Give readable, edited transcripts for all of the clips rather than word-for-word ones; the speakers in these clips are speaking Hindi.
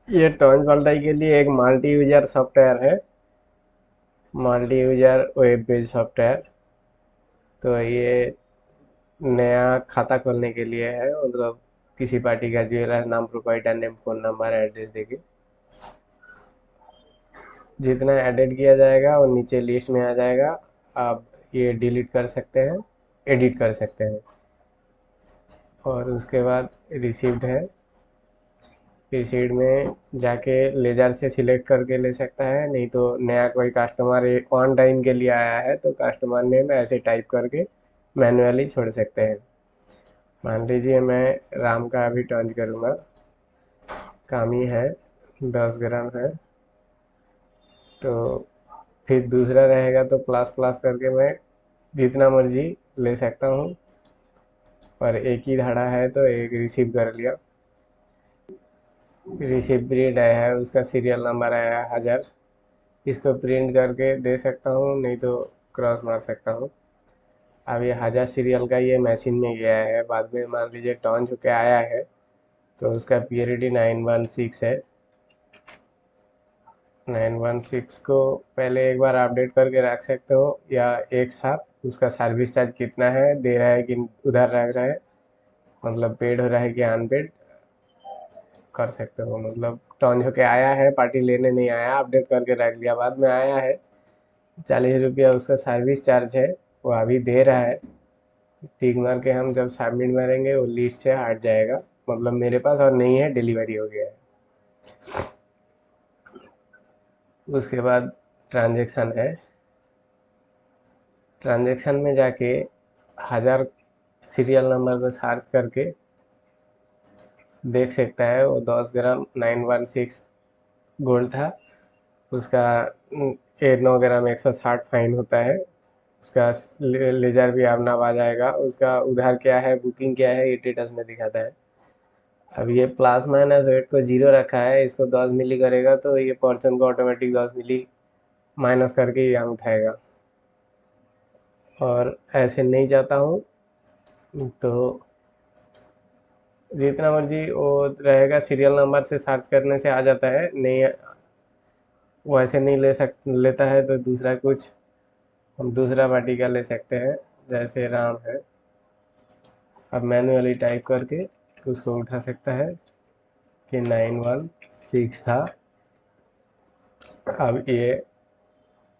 ये टॉन्च पल्टाई के लिए एक मल्टी यूजर सॉफ्टवेयर है, multi user web page software. तो ये नया खाता खोलने के लिए है, मतलब किसी पार्टी का ज्वेलर नाम, proprietor name, phone number, address देके जितना एडिट किया जाएगा वो नीचे लिस्ट में आ जाएगा। आप ये डिलीट कर सकते हैं, एडिट कर सकते हैं। और उसके बाद रिसीव्ड है, रिसीव्ड में जाके लेजर से सिलेक्ट करके ले सकता है, नहीं तो नया कोई कस्टमर वन टाइम के लिए आया है तो कस्टमर नेम ऐसे टाइप करके मैन्युअली छोड़ सकते हैं। मान लीजिए मैं राम का अभी टर्न करूँगा, कामी है, 10 ग्राम है। तो फिर दूसरा रहेगा तो प्लस प्लस करके मैं जितना मर्जी ले सकता हूँ। और एक ही धाड़ा है तो एक रिसीव कर लिया, रिसीव प्रिंट आया है, उसका सीरियल नंबर आया है 1000। इसको प्रिंट करके दे सकता हूँ, नहीं तो क्रॉस मार सकता हूँ। अब ये 1000 सीरियल का ये मशीन में गया है, बाद में मान लीजिए टॉन्च होके आया है तो उसका प्योरिटी 916 है। 916 को पहले एक बार अपडेट करके रख सकते हो, या एक साथ उसका सर्विस चार्ज कितना है, दे रहा है कि उधर रख रहा है, मतलब पेड हो रहा है कि अनपेड, कर सकते हो। मतलब टॉन्च होके आया है, पार्टी लेने नहीं आया, अपडेट करके रख लिया, बाद में आया है, 40 रुपया उसका सर्विस चार्ज है, वो अभी दे रहा है। टिक मार के हम जब सबमिट मारेंगे वो लिस्ट से हट जाएगा, मतलब मेरे पास और नहीं है, डिलीवरी हो गया है। उसके बाद ट्रांजैक्शन है, ट्रांजैक्शन में जाके 1000 सीरियल नंबर को सर्च करके देख सकता है। वो 10 ग्राम 916 गोल्ड था, उसका 9 ग्राम 160 फाइन होता है। उसका लेजर भी आप नाप आ जाएगा, उसका उधार क्या है, बुकिंग क्या है, ये स्टेटस में दिखाता है। अब ये प्लस माइनस वेट को 0 रखा है, इसको 10 मिली करेगा तो ये पर्सन को ऑटोमेटिक 10 मिली माइनस करके यहाँ उठाएगा। और ऐसे नहीं चाहता हूँ तो जितना मर्जी वो रहेगा, सीरियल नंबर से सर्च करने से आ जाता है। नहीं, वो ऐसे नहीं लेता है तो दूसरा कुछ हम दूसरा पार्टी का ले सकते हैं, जैसे राम है। अब मैन्युअली टाइप करके उसको उठा सकता है कि 916 था। अब ये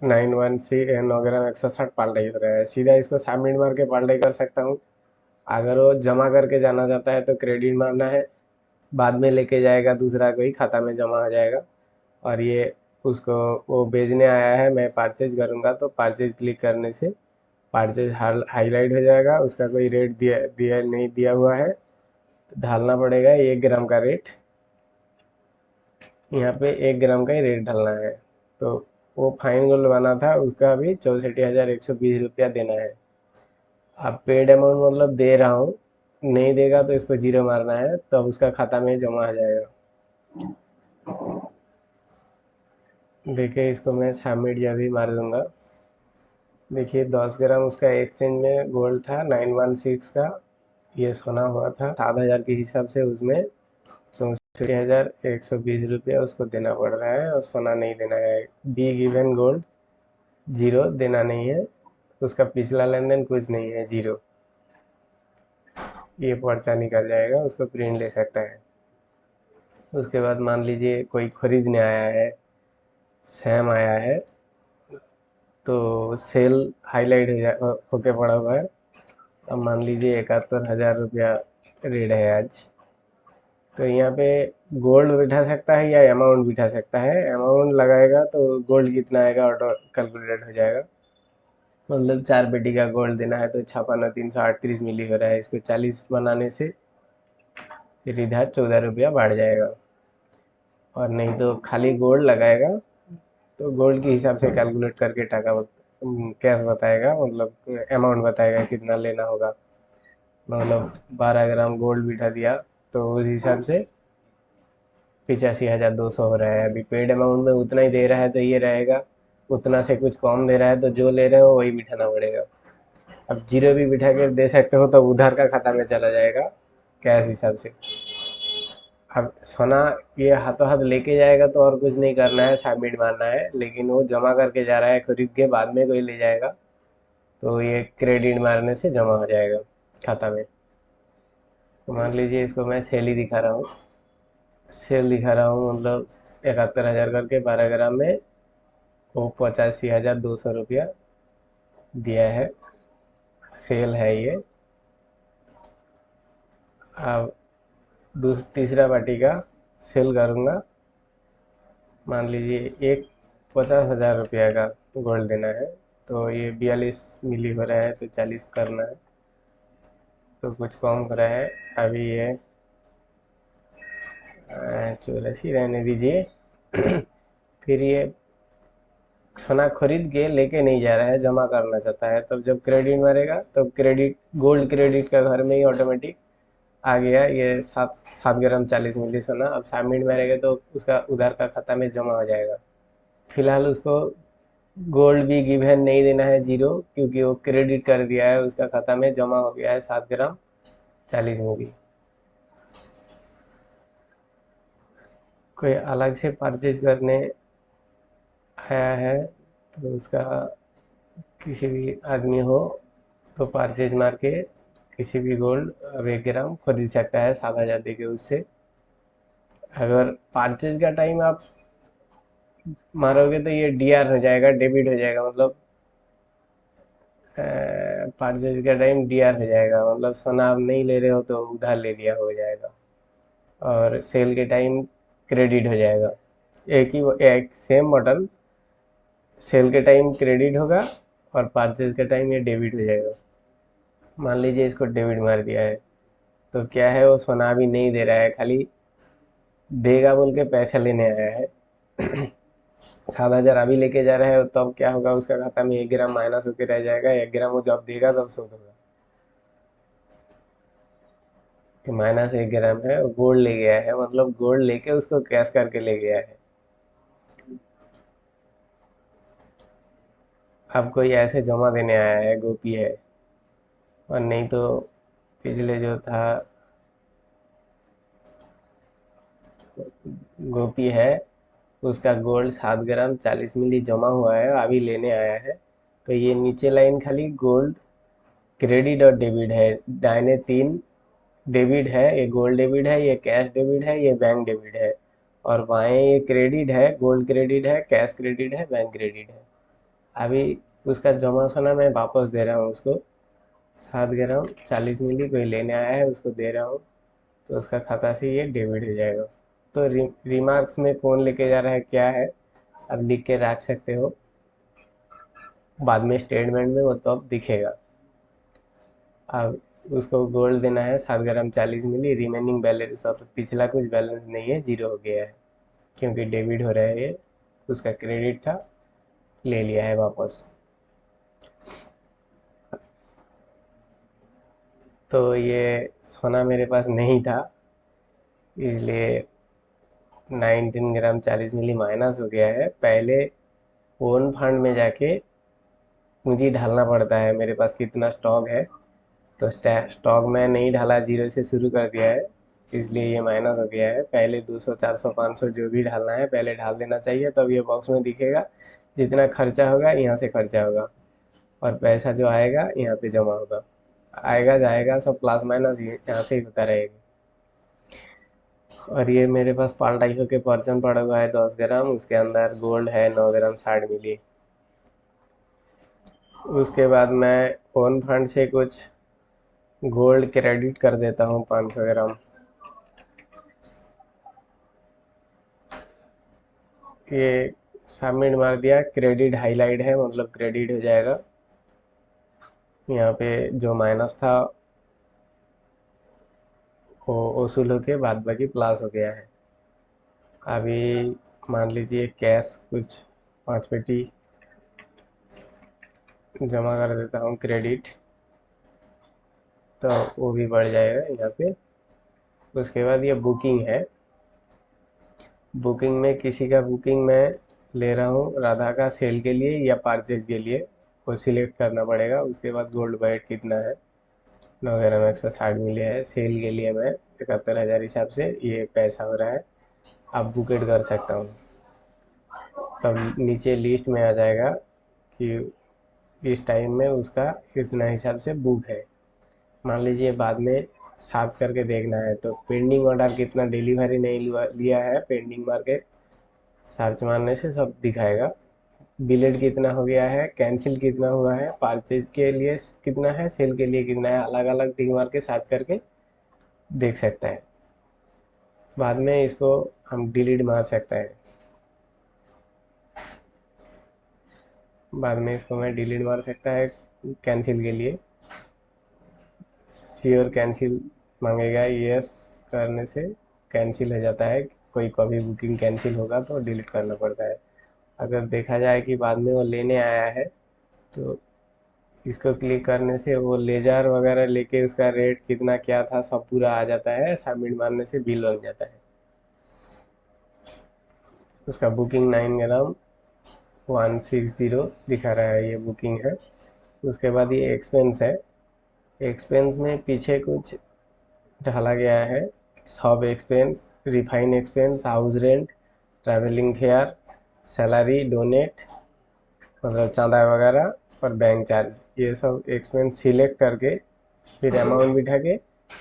9 ग्राम 160 पाल्टाई हो रहा है, सीधा इसको सबमिट मार के पाल्टाई कर सकता हूँ। अगर वो जमा करके जाना चाहता है तो क्रेडिट मारना है, बाद में लेके जाएगा, दूसरा कोई खाता में जमा हो जाएगा। और ये उसको वो भेजने आया है, मैं परचेज करूँगा तो परचेज क्लिक करने से परचेज हाईलाइट हो जाएगा। उसका कोई रेट दिया दिया नहीं दिया हुआ है तो ढालना पड़ेगा 1 ग्राम का रेट, यहाँ पे 1 ग्राम का ही रेट डालना है। तो वो फाइन गोल्ड बना था, उसका भी 64,120 रुपया देना है। अब पेड अमाउंट मतलब दे रहा हूँ, नहीं देगा तो इसको 0 मारना है, तब उसका खाता में जमा हो जाएगा। देखिए इसको मैं सबमिट जब भी मार दूंगा, देखिए 10 ग्राम उसका एक्सचेंज में गोल्ड था 916 का, ये सोना हुआ था 7,000 के हिसाब से, उसमें 64,120 रुपया उसको देना पड़ रहा है, और सोना नहीं देना है। बी गिवन गोल्ड 0 देना नहीं है, उसका पिछला लेन देन कुछ नहीं है, 0। ये पर्चा निकल जाएगा, उसको प्रिंट ले सकता है। उसके बाद मान लीजिए कोई खरीदने आया है, सैम आया है, तो सेल हाईलाइट होके पड़ा हुआ है। अब मान लीजिए 71,000 रुपया रेट है आज, तो यहाँ पे गोल्ड बिठा सकता है या अमाउंट बिठा सकता है। अमाउंट लगाएगा तो गोल्ड कितना आएगा ऑटो कैलकुलेट हो जाएगा। मतलब 4 पेटी का गोल्ड देना है तो 56,338 मिली हो रहा है, इसको 40 बनाने से फिर इधर 14 रुपया बढ़ जाएगा। और नहीं तो खाली गोल्ड लगाएगा तो गोल्ड के हिसाब से कैलकुलेट करके कैश बताएगा, मतलब अमाउंट बताएगा कितना लेना होगा। मतलब 12 ग्राम गोल्ड बिठा दिया तो उस हिसाब से 85,200 हो रहा है। अभी पेड अमाउंट में उतना ही दे रहा है तो ये रहेगा, उतना से कुछ कम दे रहा है तो जो ले रहे हो वही बिठाना पड़ेगा। अब 0 भी बिठा के दे सकते हो तो उधार का खाता में चला जाएगा कैश हिसाब से। अब सोना ये हाथों हाथ लेके जाएगा तो और कुछ नहीं करना है, सबमिट मारना है, लेकिन वो जमा करके जा रहा है, खरीद के बाद में कोई ले जाएगा तो ये क्रेडिट मारने से जमा हो जाएगा खाता में। तो मान लीजिए इसको मैं सेल ही दिखा रहा हूँ, सेल दिखा रहा हूँ, मतलब 71,000 करके 12 ग्राम में वो 85,200 रुपया दिया है, सेल है ये। अब तीसरा पार्टी का सेल करूँगा, मान लीजिए एक 50,000 रुपया का गोल्ड देना है, तो ये 42 मिली हो रहा है तो 40 करना है, तो कुछ कम हो रहा है। अभी ये 84 रहने दीजिए। फिर ये सोना खरीद के लेके नहीं जा रहा है, जमा करना चाहता है, तब जब क्रेडिट मारेगा तब क्रेडिट, गोल्ड क्रेडिट का घर में ही ऑटोमेटिक आ गया ये 7 ग्राम 40 मिली सोना। अब सबमिट मारेगा तो उसका उधार का खाता में जमा हो जाएगा। फिलहाल उसको गोल्ड भी गिवन नहीं देना है, जीरो, क्योंकि वो क्रेडिट कर दिया है, उसका खाता में जमा हो गया है 7 ग्राम 40 मिली। कोई अलग से परचेज करने आया है तो उसका, किसी भी आदमी हो तो परचेज मार के किसी भी गोल्ड अब 1 ग्राम खरीद सकता है 7,000 दे के उससे। अगर परचेज का टाइम आप मारोगे तो ये डीआर हो जाएगा, डेबिट हो जाएगा, मतलब परचेज का टाइम डीआर हो जाएगा, मतलब सोना आप नहीं ले रहे हो तो उधार ले लिया हो जाएगा। और सेल के टाइम क्रेडिट हो जाएगा। एक सेम बटन, सेल के टाइम क्रेडिट होगा और परचेज के टाइम ये डेबिट हो जाएगा। मान लीजिए इसको डेबिट मार दिया है, तो क्या है, वो सोना अभी नहीं दे रहा है, खाली देगा बोल के पैसा लेने आया है। 7,000 अभी लेके जा रहा है, तब क्या होगा, उसका खाता में 1 ग्राम माइनस होके रह जाएगा, 1 ग्राम वो जब देगा तब शोध होगा कि -1 ग्राम है, गोल्ड ले गया है, मतलब गोल्ड लेके उसको कैश करके ले गया है। अब कोई ऐसे जमा देने आया है, गोपी है, और नहीं तो पिछले जो था गोपी है, उसका गोल्ड 7 ग्राम 40 मिली जमा हुआ है, अभी लेने आया है। तो ये नीचे लाइन खाली गोल्ड क्रेडिट और डेबिट है, दाहिने 3 डेबिट है, ये गोल्ड डेबिट है, ये कैश डेबिट है, ये बैंक डेबिट है, और बाएं ये क्रेडिट है, गोल्ड क्रेडिट है, कैश क्रेडिट है, बैंक क्रेडिट है। अभी उसका जमा सोना मैं वापस दे रहा हूँ उसको, 7 ग्राम 40 मिली कोई लेने आया है उसको दे रहा हूँ, तो उसका खाता से ये डेबिट हो जाएगा। तो रिमार्क्स में कौन लेके जा रहा है क्या है, अब लिख के रख सकते हो, बाद में स्टेटमेंट में वो तो अब दिखेगा। अब उसको गोल्ड देना है 7 ग्राम 40 मिली, रिमेनिंग बैलेंस, और पिछला कुछ बैलेंस नहीं है, जीरो हो गया है, क्योंकि डेबिट हो रहा है ये, उसका क्रेडिट था, ले लिया है वापस। तो ये सोना मेरे पास नहीं था, इसलिए 19 ग्राम 40 मिली माइनस हो गया है। पहले ओन फंड में जाके मुझे ढालना पड़ता है मेरे पास कितना स्टॉक है, तो स्टॉक में नहीं ढाला, जीरो से शुरू कर दिया है, इसलिए ये माइनस हो गया है। पहले 200 400 500 जो भी ढालना है पहले ढाल देना चाहिए, तब ये बॉक्स में दिखेगा, जितना खर्चा होगा यहाँ से खर्चा होगा, और पैसा जो आएगा यहाँ पे जमा होगा, आएगा जाएगा सब प्लस माइनस यहाँ से ही होता रहेगा। और ये मेरे पास पाल्टाई होके पर्चन पड़ा हुआ है 10 ग्राम, उसके अंदर गोल्ड है 9 ग्राम 60 मिली। उसके बाद मैं ओन फंड से कुछ गोल्ड क्रेडिट कर देता हूँ 500 ग्राम। ये सबमिट मार दिया, क्रेडिट हाईलाइट है, मतलब क्रेडिट हो जाएगा, यहाँ पे जो माइनस था वो वसूल होके बाद बाकी प्लस हो गया है। अभी मान लीजिए कैश कुछ 5 पेटी जमा कर देता हूँ क्रेडिट, तो वो भी बढ़ जाएगा यहाँ पे। उसके बाद ये बुकिंग है, बुकिंग में किसी का बुकिंग मैं ले रहा हूँ राधा का सेल के लिए या परचेज के लिए, वो सिलेक्ट करना पड़ेगा। उसके बाद गोल्ड वेट कितना है, 9 ग्राम 160 मिली है, सेल के लिए मैं 71,000 हिसाब से ये पैसा हो रहा है, अब बुकेट कर सकता हूँ। तब नीचे लिस्ट में आ जाएगा कि इस टाइम में उसका इतना हिसाब से बुक है। मान लीजिए बाद में सर्च करके देखना है तो पेंडिंग ऑर्डर कितना डिलीवरी नहीं लिया है, पेंडिंग मार के सर्च मारने से सब दिखाएगा। बिलेट कितना हो गया है, कैंसिल कितना हुआ है, परचेज के लिए कितना है, सेल के लिए कितना है, अलग अलग टिक मार के सर्च करके देख सकता है। बाद में इसको हम डिलीट मार सकता है, बाद में इसको मैं डिलीट मार सकता है कैंसिल के लिए। श्योर कैंसिल मांगेगा, यस करने से कैंसिल हो जाता है। कोई कभी बुकिंग कैंसिल होगा तो डिलीट करना पड़ता है। अगर देखा जाए कि बाद में वो लेने आया है तो इसको क्लिक करने से वो लेजर वगैरह लेके उसका रेट कितना क्या था सब पूरा आ जाता है, सबमिट मारने से बिल बन जाता है। उसका बुकिंग 9 ग्राम 160 दिखा रहा है, ये बुकिंग है। उसके बाद ये एक्सपेंस है, एक्सपेंस में पीछे कुछ डाला गया है, सब expense, refine expense, house rent, travelling fair, salary, donate मतलब चांदा वगैरह और बैंक चार्ज, ये सब एक्सपेंस सिलेक्ट करके फिर अमाउंट बिठा के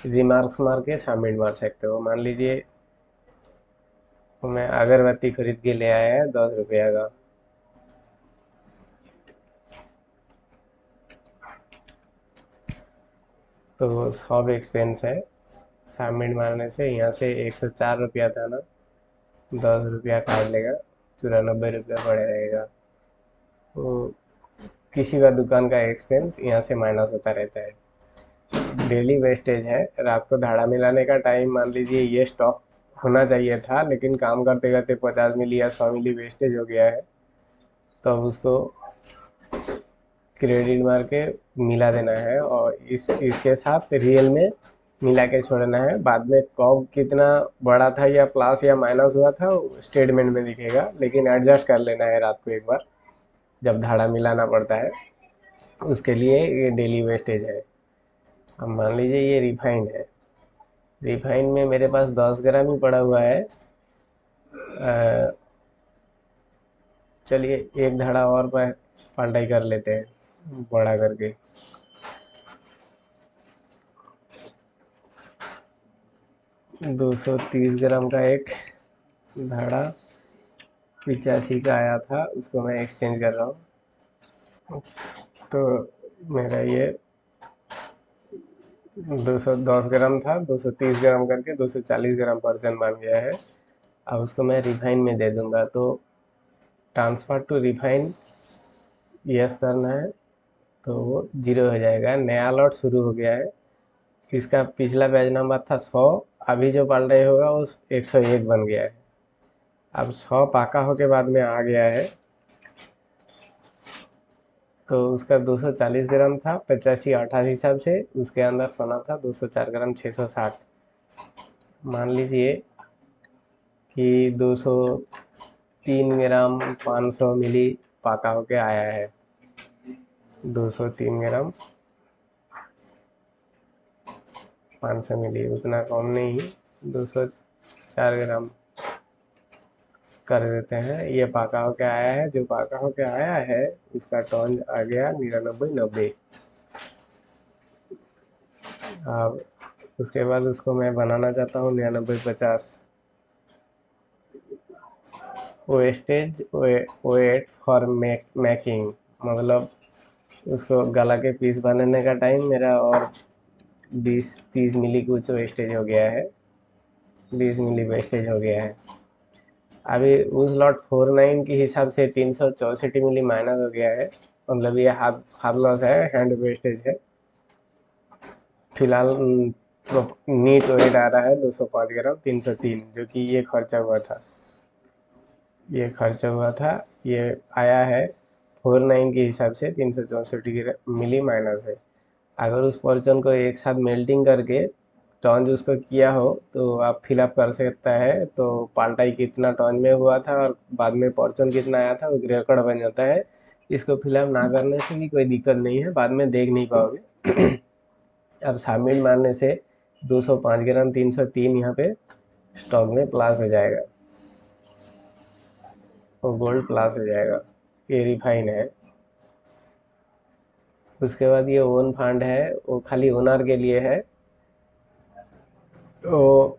रिमार्क्स मार के सबमिट मार सकते हो। मान लीजिए मैं अगरबत्ती खरीद के ले आया है 10 रुपया का, तो वो सब एक्सपेंस है, सबमिट मारने से यहाँ से 104 रुपया था ना, 10 रुपया काट लेगा, 94 रुपया पड़े रहेगा। तो किसी का दुकान का एक्सपेंस यहाँ से माइनस होता रहता है। डेली वेस्टेज है, रात को धाड़ा मिलाने का टाइम मान लीजिए ये स्टॉक होना चाहिए था, लेकिन काम करते करते 50 मिली या 100 मिली वेस्टेज हो गया है, तो अब उसको क्रेडिट मार के मिला देना है और इसके साथ रियल में मिला के छोड़ना है। बाद में कब कितना बड़ा था या प्लस या माइनस हुआ था स्टेटमेंट में दिखेगा, लेकिन एडजस्ट कर लेना है रात को एक बार जब धाड़ा मिलाना पड़ता है, उसके लिए ये डेली वेस्टेज है। अब मान लीजिए ये रिफाइंड है, रिफाइंड में मेरे पास 10 ग्राम ही पड़ा हुआ है। चलिए एक धाड़ा और पलटाई कर लेते हैं बड़ा करके। 230 ग्राम का एक धाड़ा 85 का आया था, उसको मैं एक्सचेंज कर रहा हूँ। तो मेरा ये 210 ग्राम था, 230 ग्राम करके 240 ग्राम पर्सन बन गया है। अब उसको मैं रिफाइन में दे दूंगा, तो ट्रांसफ़र टू रिफाइन यस करना है तो वो 0 हो जाएगा, नया लॉट शुरू हो गया है। इसका पिछला बैच नंबर था 100, अभी जो पलटाई होगा वो 101 बन गया है। अब 100 पाका होके बाद में आ गया है, तो उसका 240 ग्राम था 85-88 हिसाब से, उसके अंदर सोना था 204 ग्राम 660। मान लीजिए कि 203 ग्राम 500 मिली पाका होके आया है, 203 ग्राम 500 मिली, उतना कम नहीं, 204 ग्राम कर देते हैं। ये पाका होके आया है, जो पाका होके आया है उसका टन आ गया 99-90। अब उसके बाद उसको मैं बनाना चाहता हूँ 99-50। वेस्टेज वेट फॉर मेकिंग, मतलब उसको गला के पीस बनाने का टाइम मेरा और 20-30 मिली कुछ वेस्टेज हो गया है, 20 मिली वेस्टेज हो गया है। अभी उस लॉट 49 के हिसाब से 364 मिली माइनस हो गया है, मतलब ये हाफ हाफ लॉस है, हैंड वेस्टेज है। फिलहाल नीट वेट आ रहा है 205 ग्राम 303, जो कि ये खर्चा हुआ था, ये खर्चा हुआ था, ये आया है 49 के हिसाब से 364 मिली माइनस है। अगर उस पोर्शन को एक साथ मेल्टिंग करके टॉन्ज उसको किया हो तो आप फिलअप कर सकता है, तो पाल्टाई कितना टॉन्ज में हुआ था और बाद में पोर्शन कितना आया था वो रिकॉर्ड बन जाता है। इसको फिलअप ना करने से भी कोई दिक्कत नहीं है, बाद में देख नहीं पाओगे। अब सबमिट मारने से 205 ग्राम 303 यहाँ पे स्टॉक में प्लास हो जाएगा, वो गोल्ड प्लास हो जाएगा। ये रिफाइन है। उसके बाद ये ओन फंड है, वो खाली ओनर के लिए है। वो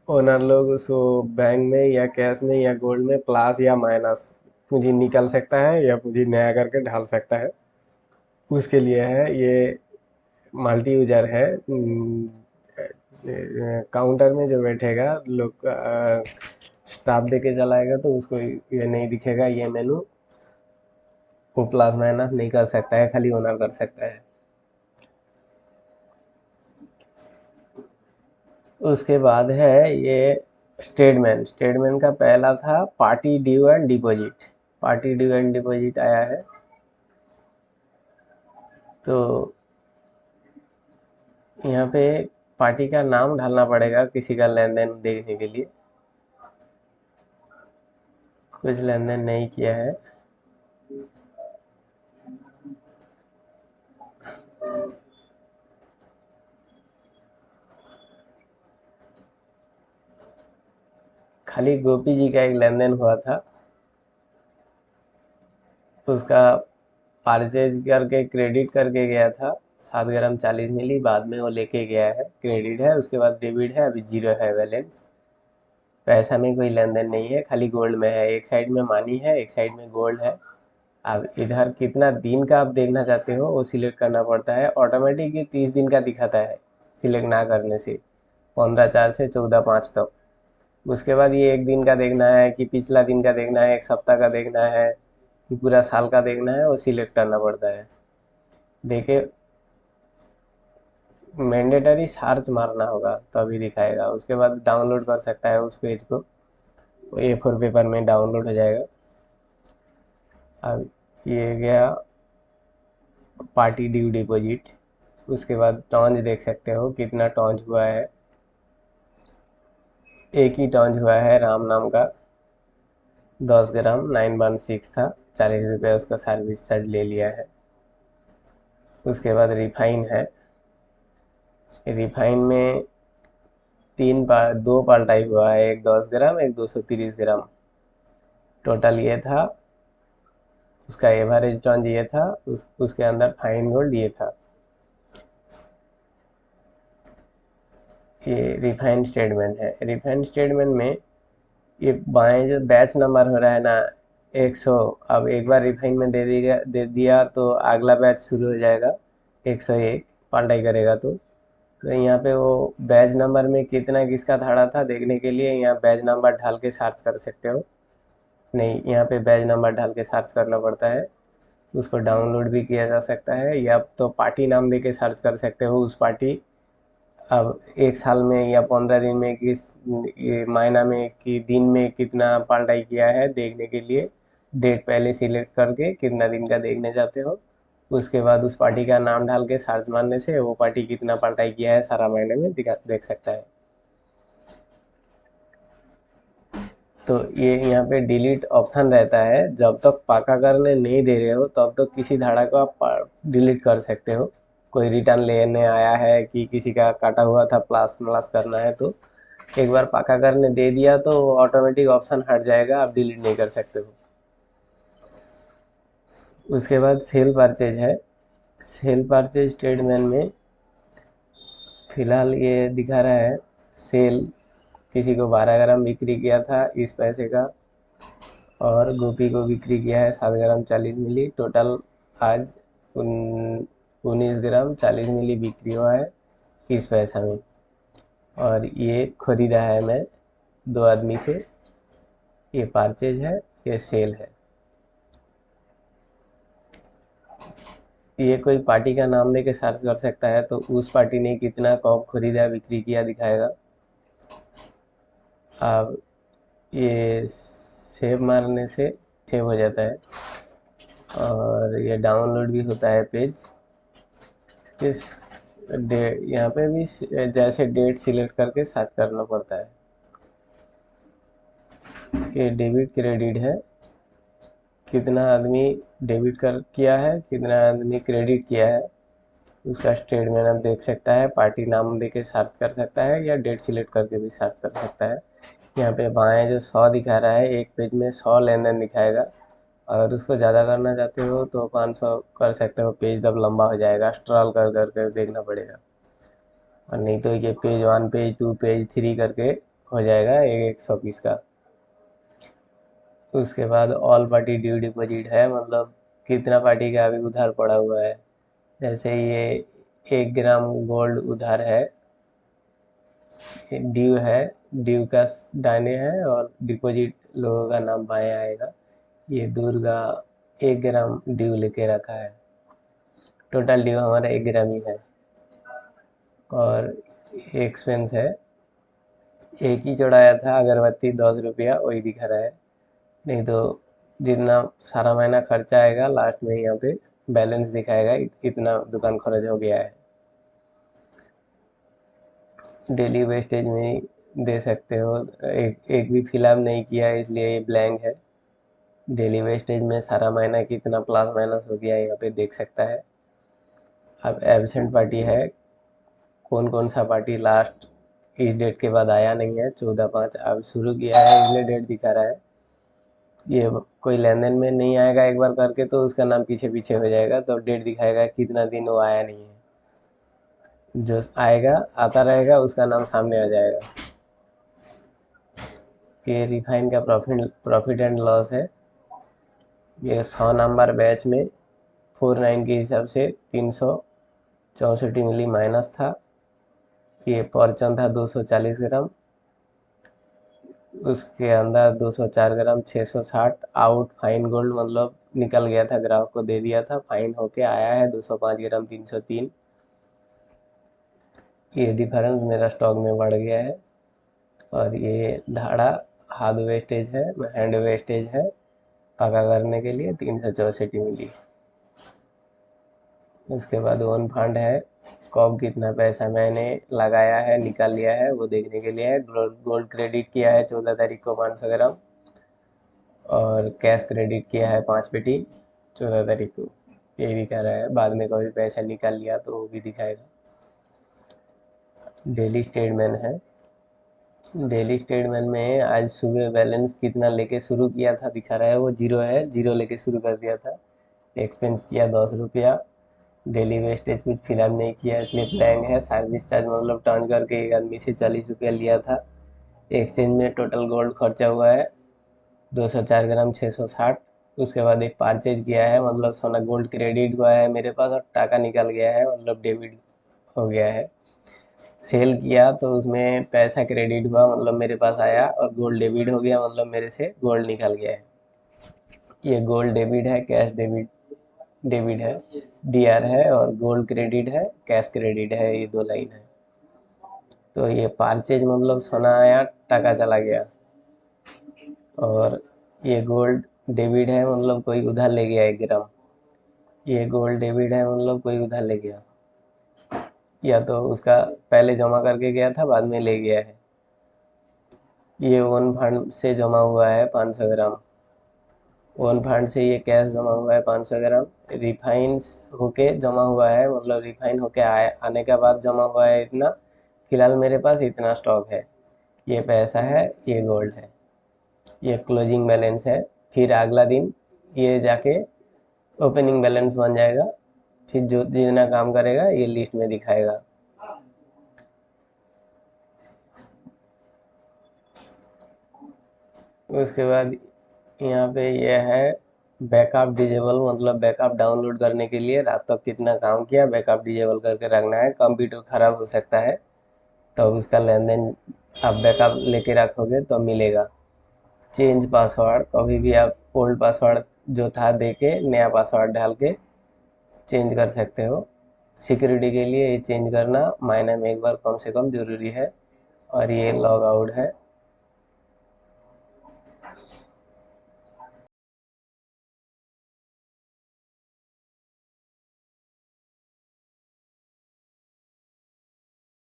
ओनर लोग उसको बैंक में या कैश में या गोल्ड में प्लस या माइनस पूंजी निकाल सकता है या पूंजी नया करके ढाल सकता है, उसके लिए है। ये मल्टी यूजर है। काउंटर में जो बैठेगा लोग स्टाफ देके चलाएगा तो उसको ये नहीं दिखेगा ये मेनू, वो प्लस माइनस नहीं कर सकता है, खाली ओनर कर सकता है। उसके बाद है ये स्टेटमेंट। स्टेटमेंट का पहला था party due and deposit. Party due and deposit आया है, तो यहाँ पे पार्टी का नाम डालना पड़ेगा किसी का लेन देन देखने के लिए। कुछ लेन देन नहीं किया है, खाली गोपी जी का एक लेन देन हुआ था, उसका परचेज करके क्रेडिट करके गया था 7 ग्राम 40 मिली, बाद में वो लेके गया है, क्रेडिट है। उसके बाद डेबिट है, अभी जीरो है बैलेंस। पैसा में कोई लेन देन नहीं है, खाली गोल्ड में है। एक साइड में मनी है, एक साइड में गोल्ड है। अब इधर कितना दिन का आप देखना चाहते हो वो सिलेक्ट करना पड़ता है। ऑटोमेटिक ये 30 दिन का दिखाता है सिलेक्ट ना करने से, 15/4 से 14/5 तक। उसके बाद ये एक दिन का देखना है कि पिछला दिन का देखना है, एक सप्ताह का देखना है कि पूरा साल का देखना है, वो सिलेक्ट करना पड़ता है। देखे मैंडेटरी सर्च मारना होगा तभी दिखाएगा। उसके बाद डाउनलोड कर सकता है उस पेज को, A4 पेपर में डाउनलोड हो जाएगा। अब ये गया पार्टी ड्यू डिपॉजिट। उसके बाद टॉन्ज देख सकते हो कितना टॉन्ज हुआ है। एक ही टॉन्ज हुआ है राम नाम का, 10 ग्राम 916 था, 40 रुपये उसका सर्विस चार्ज ले लिया है। उसके बाद रिफाइन है। रिफाइन में दो पाल्टाई हुआ है, एक 10 ग्राम एक 230 ग्राम। टोटल ये था, उसका एवरेज टॉन्ज ये था, उसके अंदर फाइन गोल्ड ये था। ये रिफाइंड स्टेटमेंट है। रिफाइंड स्टेटमेंट में ये बाएं जो बैच नंबर हो रहा है ना 100, अब एक बार रिफाइन में दे दिया तो अगला बैच शुरू हो जाएगा 101 पलटाई करेगा तो यहाँ पे वो बैच नंबर में कितना किसका धाड़ा था देखने के लिए यहाँ बैच नंबर ढाल के सर्च कर सकते हो। नहीं, यहाँ पे बैच नंबर ढाल के सर्च करना पड़ता है। उसको डाउनलोड भी किया जा सकता है, या तो पार्टी नाम दे के सर्च कर सकते हो उस पार्टी। अब एक साल में या 15 दिन में किस ये महीना में कि दिन में कितना पलटाई किया है देखने के लिए डेट पहले सिलेक्ट करके कितना दिन का देखने जाते हो। उसके बाद उस पार्टी का नाम डाल के सर्च मारने से वो पार्टी कितना पलटाई किया है सारा महीने में देख सकता है। तो ये यहाँ पे डिलीट ऑप्शन रहता है, जब तक पाका करने नहीं दे रहे हो तब तक किसी धारा को आप डिलीट कर सकते हो। कोई रिटर्न लेने आया है कि किसी का काटा हुआ था प्लस प्लस करना है तो एक बार पाका करने दे दिया तो ऑटोमेटिक ऑप्शन हट जाएगा, आप डिलीट नहीं कर सकते हो। उसके बाद सेल परचेज है। सेल परचेज स्टेटमेंट में फिलहाल ये दिखा रहा है सेल किसी को 12 ग्राम बिक्री किया था इस पैसे का, और गोपी को बिक्री किया है 7 ग्राम 40 मिली। टोटल आज 19 ग्राम 40 मिली बिक्री हुआ है इस पैसा में। और ये खरीदा है मैं 2 आदमी से। ये परचेज है, ये सेल है। ये कोई पार्टी का नाम लेके सर्च कर सकता है तो उस पार्टी ने कितना कॉप खरीदा बिक्री किया दिखाएगा। अब ये सेव मारने से सेव हो जाता है और ये डाउनलोड भी होता है पेज। इस डेट यहाँ पे भी जैसे डेट सिलेक्ट करके सर्च करना पड़ता है। ये डेबिट क्रेडिट है, कितना आदमी डेबिट कर किया है कितना आदमी क्रेडिट किया है। उसका स्टेटमेंट आप देख सकता है, पार्टी नाम देके सर्च कर सकता है या डेट सिलेक्ट करके भी सर्च कर सकता है। यहाँ पे बाएं जो 100 दिखा रहा है, एक पेज में 100 लेन देन दिखाएगा। अगर उसको ज़्यादा करना चाहते हो तो 500 कर सकते हो, पेज तब लंबा हो जाएगा, स्क्रॉल कर कर देखना पड़ेगा। और नहीं तो ये पेज 1 पेज 2 पेज 3 करके हो जाएगा 100 पीस का। उसके बाद ऑल पार्टी ड्यू डिपॉजिट है, मतलब कितना पार्टी का अभी उधार पड़ा हुआ है। जैसे ये 1 ग्राम गोल्ड उधार है, ड्यू है, ड्यू का दाने है और डिपॉजिट लोगों का नाम बाएं आएगा। ये दुर्गा 1 ग्राम ड्यू लेके रखा है, टोटल ड्यू हमारा 1 ग्राम ही है। और एक्सपेंस है, एक ही चढ़ाया था अगरबत्ती 10 रुपया, वही दिखा रहा है। नहीं तो जितना सारा महीना खर्चा आएगा लास्ट में यहाँ पे बैलेंस दिखाएगा, इतना दुकान खर्च हो गया है। डेली वेस्टेज में दे सकते हो, एक भी फिलअप नहीं किया इसलिए ये ब्लैंक है। डेली वेस्टेज में सारा महीना कितना प्लस माइनस हो गया यहाँ पे देख सकता है। अब एब्सेंट पार्टी है, कौन कौन सा पार्टी लास्ट इस डेट के बाद आया नहीं है, 14/5 अब शुरू किया है इसलिए डेट दिखा रहा है। ये कोई लेन देन में नहीं आएगा एक बार करके तो उसका नाम पीछे पीछे हो जाएगा, तो डेट दिखाएगा कितना दिन वो आया नहीं है। जो आएगा आता रहेगा उसका नाम सामने आ जाएगा। ये रिफाइन का प्रॉफिट एंड लॉस है। ये 100 नंबर बैच में 49 के हिसाब से 364 मिली माइनस था। ये परचन था 240 ग्राम, उसके अंदर 204 ग्राम 660 आउट फाइन गोल्ड, मतलब निकल गया था, ग्राहक को दे दिया था, फाइन होके आया है 205 ग्राम 303। ये डिफरेंस मेरा स्टॉक में बढ़ गया है। और ये धाड़ा हाथ वेस्टेज है, हैंड वेस्टेज है, पका करने के लिए 364 मिली। उसके बाद वन फंड है, कब कितना पैसा मैंने लगाया है निकाल लिया है वो देखने के लिए है। गोल्ड क्रेडिट किया है 14 तारीख को 500 ग्राम, और कैश क्रेडिट किया है 5 पेटी 14 तारीख को, यही दिखा रहा है। बाद में कभी पैसा निकाल लिया तो वो भी दिखाएगा। डेली स्टेटमेंट है, डेली स्टेटमेंट में आज सुबह बैलेंस कितना लेके शुरू किया था दिखा रहा है, वो जीरो है, जीरो लेके शुरू कर दिया था। एक्सपेंस किया 10 रुपया, डेली वेस्टेज कुछ फिलअप नहीं किया इसलिए ब्लैंक है। सर्विस चार्ज मतलब टर्न करके एक आदमी से 40 रुपया लिया था। एक्सचेंज में टोटल गोल्ड खर्चा हुआ है 204 ग्राम 660। उसके बाद एक परचेज किया है, मतलब सोना गोल्ड क्रेडिट हुआ है मेरे पास और टाका निकल गया है, मतलब डेबिट हो गया है। सेल किया तो उसमें पैसा क्रेडिट हुआ, मतलब मेरे पास आया, और गोल्ड डेबिट हो गया, मतलब मेरे से गोल्ड निकल गया है। ये गोल्ड डेबिट है, कैश डेबिट डेबिट है, डीआर है, और गोल्ड क्रेडिट है, कैश क्रेडिट है, ये दो लाइन है। तो ये परचेज मतलब सोना आया टाका चला गया, और ये गोल्ड डेबिट है मतलब कोई उधार ले गया 1 ग्राम। ये गोल्ड डेबिट है मतलब कोई उधार ले गया, या तो उसका पहले जमा करके गया था बाद में ले गया है। ये वन फंड से जमा हुआ है 500 ग्राम, वन फंड से ये कैश जमा हुआ है 500 ग्राम, रिफाइंस होके जमा हुआ है, मतलब रिफाइन होके आने के बाद जमा हुआ है इतना। फिलहाल मेरे पास इतना स्टॉक है, ये पैसा है, ये गोल्ड है, ये क्लोजिंग बैलेंस है। फिर अगला दिन ये जाके ओपनिंग बैलेंस बन जाएगा, फिर जो जितना काम करेगा ये लिस्ट में दिखाएगा। उसके बाद यहाँ पे ये है बैकअप डिजेबल, मतलब बैकअप डाउनलोड करने के लिए रात तक कितना काम किया बैकअप डिजेबल करके रखना है। कंप्यूटर खराब हो सकता है तो उसका लेन देन आप बैकअप लेके रखोगे तो मिलेगा। चेंज पासवर्ड, कभी भी आप ओल्ड पासवर्ड जो था दे के नया पासवर्ड डाल के चेंज कर सकते हो। सिक्योरिटी के लिए ये चेंज करना महीने में एक बार कम से कम ज़रूरी है। और ये लॉग आउट है,